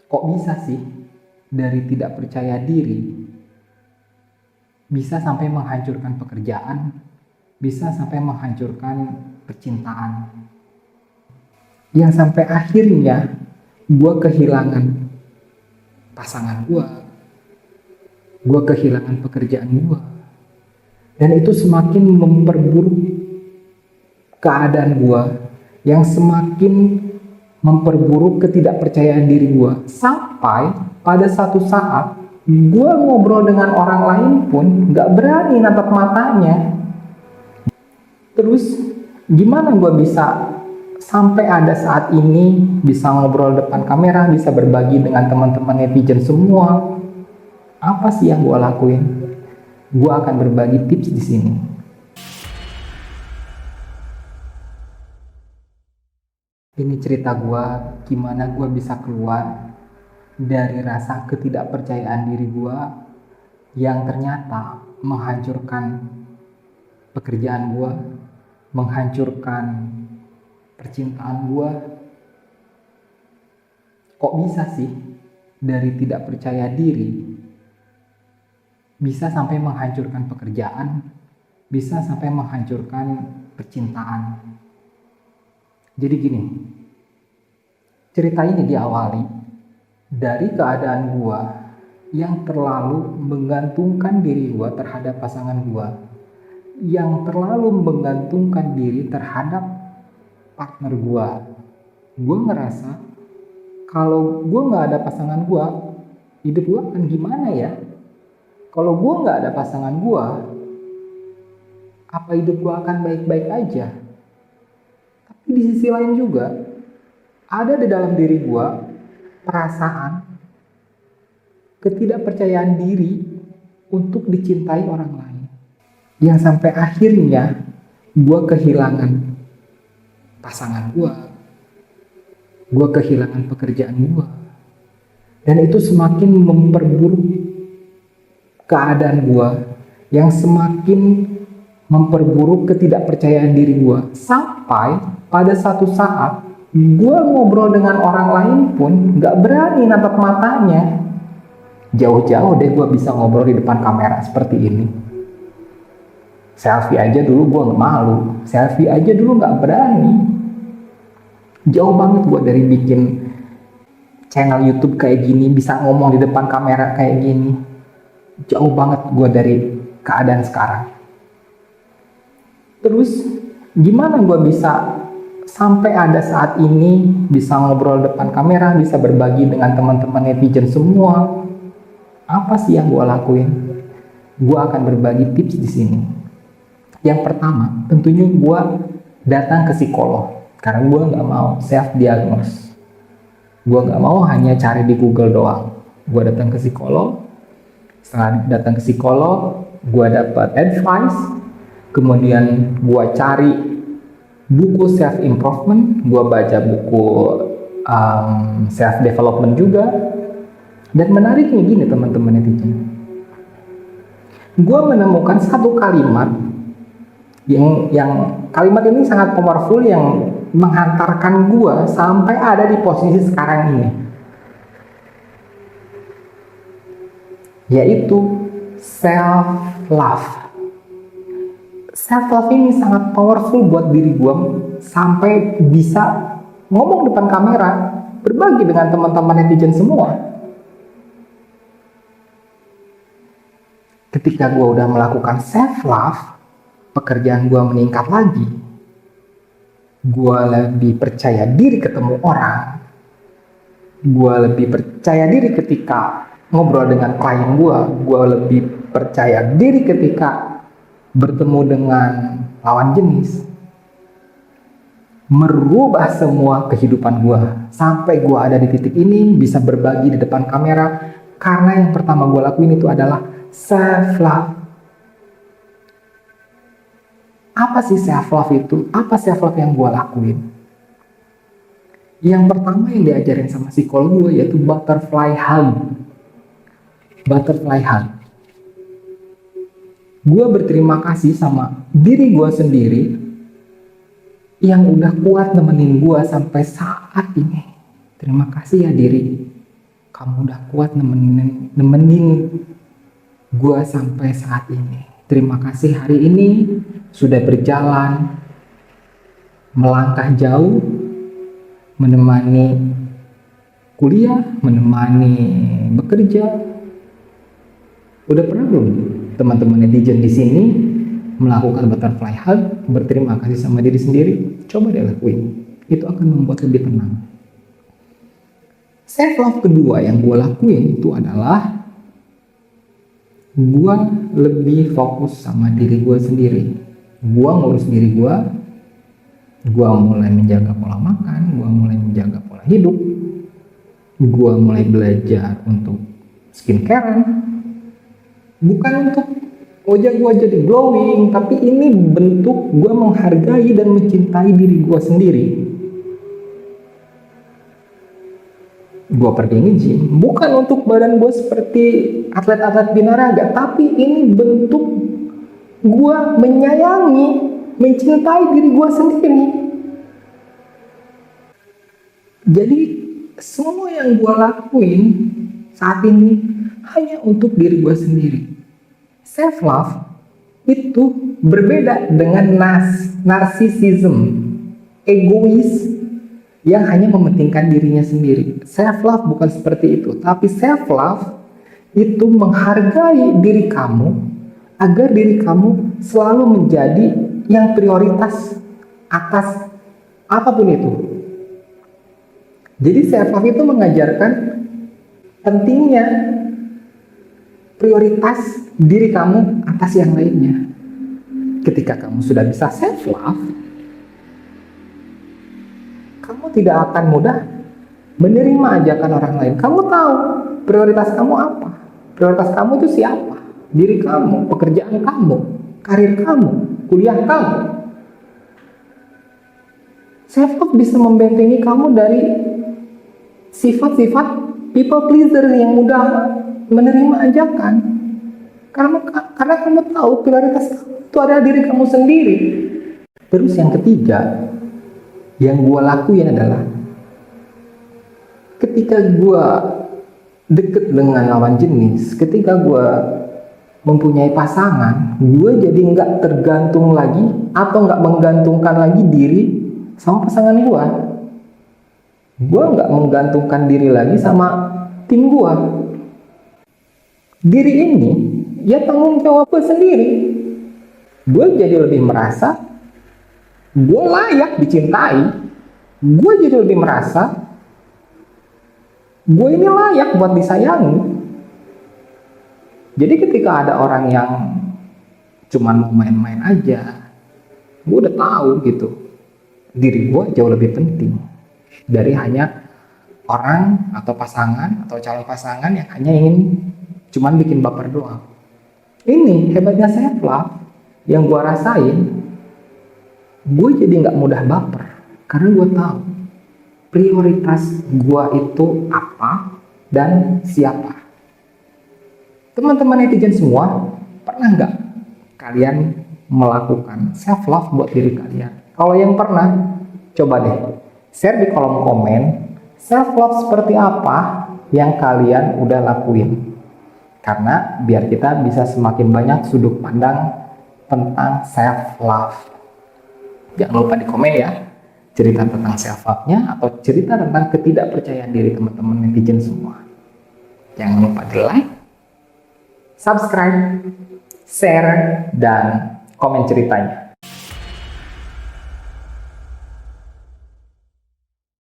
Kok bisa sih dari tidak percaya diri bisa sampai menghancurkan pekerjaan, bisa sampai menghancurkan percintaan, yang sampai akhirnya gue kehilangan pasangan gue kehilangan pekerjaan gue, dan itu semakin memperburuk keadaan gue, yang semakin memperburuk ketidakpercayaan diri gue, sampai pada satu saat gue ngobrol dengan orang lain pun gak berani natap matanya. Terus gimana gue bisa sampai ada saat ini bisa ngobrol depan kamera, bisa berbagi dengan teman-teman netizen semua? Apa sih yang gue lakuin? Gue akan berbagi tips di sini. Ini cerita gue gimana gue bisa keluar dari rasa ketidakpercayaan diri gue yang ternyata menghancurkan pekerjaan gue, menghancurkan percintaan gue. Kok bisa sih dari tidak percaya diri bisa sampai menghancurkan pekerjaan, bisa sampai menghancurkan percintaan? Jadi gini, cerita ini diawali dari keadaan gue yang terlalu menggantungkan diri gue terhadap pasangan gue, yang terlalu menggantungkan diri terhadap partner gue. Gue ngerasa kalau gue gak ada pasangan gue, hidup gue akan gimana ya? Kalau gue gak ada pasangan gue, apa hidup gue akan baik-baik aja? Tapi di sisi lain juga ada di dalam diri gue perasaan ketidakpercayaan diri untuk dicintai orang lain, yang sampai akhirnya gue kehilangan pasangan gue kehilangan pekerjaan gue, dan itu semakin memperburuk keadaan gue, yang semakin memperburuk ketidakpercayaan diri gue, sampai pada satu saat gue ngobrol dengan orang lain pun gak berani natap matanya. Jauh-jauh deh gue bisa ngobrol di depan kamera seperti ini. Selfie aja dulu gue gak malu, selfie aja dulu gak berani. Jauh banget gue dari bikin channel YouTube kayak gini, bisa ngomong di depan kamera kayak gini. Jauh banget gue dari keadaan sekarang. Terus gimana gue bisa sampai ada saat ini bisa ngobrol depan kamera, bisa berbagi dengan teman-teman netizen semua? Apa sih yang gue lakuin? Gue akan berbagi tips di sini. Yang pertama, tentunya gue datang ke psikolog, karena gue nggak mau self diagnose. Gue nggak mau hanya cari di Google doang. Gue datang ke psikolog. Setelah datang ke psikolog, gue dapat advice. Kemudian gue cari buku self improvement, gue baca buku self development juga. Dan menariknya gini teman-teman netizen, gue menemukan satu kalimat yang kalimat ini sangat powerful, yang menghantarkan gue sampai ada di posisi sekarang ini, yaitu self love. Self love ini sangat powerful buat diri gue sampai bisa ngomong depan kamera, berbagi dengan teman-teman netizen semua. Ketika gue udah melakukan self love, pekerjaan gue meningkat lagi. Gue lebih percaya diri ketemu orang. Gue lebih percaya diri ketika ngobrol dengan klien gue. Gue lebih percaya diri ketika bertemu dengan lawan jenis. Merubah semua kehidupan gue sampai gue ada di titik ini, bisa berbagi di depan kamera. Karena yang pertama gue lakuin itu adalah self love. Apa sih self love itu? Apa self love yang gue lakuin? Yang pertama yang diajarin sama psikolog gue yaitu butterfly hug. Butterfly hug. Gue berterima kasih sama diri gue sendiri yang udah kuat nemenin gue sampai saat ini. Terima kasih ya diri. kamu udah kuat nemenin gue sampai saat ini. Terima kasih hari ini sudah berjalan, melangkah jauh, menemani kuliah, menemani bekerja. Udah pernah belum teman-teman netizen di sini melakukan butterfly hug, berterima kasih sama diri sendiri? Coba deh lakuin. Itu akan membuat lebih tenang. Self love kedua yang gue lakuin itu adalah gue lebih fokus sama diri gue sendiri. Gue ngurus diri gue mulai menjaga pola makan, gue mulai menjaga pola hidup, gue mulai belajar untuk skincarean. Bukan untuk wajah gue jadi glowing, tapi ini bentuk gue menghargai dan mencintai diri gue sendiri. Gue pergi nge-gym bukan untuk badan gue seperti atlet-atlet binaraga, tapi ini bentuk gue menyayangi, mencintai diri gue sendiri. Jadi semua yang gue lakuin saat ini hanya untuk diri gue sendiri. Self love itu berbeda dengan narsisism, egois yang hanya mementingkan dirinya sendiri. Self love bukan seperti itu, tapi self love itu menghargai diri kamu agar diri kamu selalu menjadi yang prioritas atas apapun itu. Jadi self love itu mengajarkan pentingnya prioritas diri kamu atas yang lainnya. Ketika kamu sudah bisa self love, kamu tidak akan mudah menerima ajakan orang lain. Kamu tahu prioritas kamu apa. Prioritas kamu itu siapa? Diri kamu, pekerjaan kamu, karir kamu, kuliah kamu. Self love bisa membentengi kamu dari sifat-sifat people pleaser yang mudah menerima ajakan. Karena kamu tahu prioritas kamu itu adalah diri kamu sendiri. Terus yang ketiga, yang gue lakuin adalah ketika gue deket dengan lawan jenis, ketika gue mempunyai pasangan, gue jadi nggak tergantung lagi atau nggak menggantungkan lagi diri sama pasangan gue. Gue nggak menggantungkan diri lagi sama tim gue. Diri ini ya tanggung jawab gue sendiri. Gue jadi lebih merasa gue layak dicintai. Gue jadi lebih merasa gue ini layak buat disayangi. Jadi ketika ada orang yang cuman mau main-main aja, gue udah tahu gitu, diri gue jauh lebih penting dari hanya orang atau pasangan atau calon pasangan yang hanya ingin cuman bikin baper doang. Ini hebatnya self love yang gue rasain. Gue jadi nggak mudah baper karena gue tahu prioritas gue itu apa dan siapa. Teman-teman netizen semua, pernah nggak kalian melakukan self love buat diri kalian? Kalau yang pernah, coba deh share di kolom komen self love seperti apa yang kalian udah lakuin. Karena biar kita bisa semakin banyak sudut pandang tentang self love. Jangan lupa di komen ya, cerita tentang self love-nya atau cerita tentang ketidakpercayaan diri teman-teman netizen semua. Jangan lupa di like, subscribe, share, dan komen ceritanya.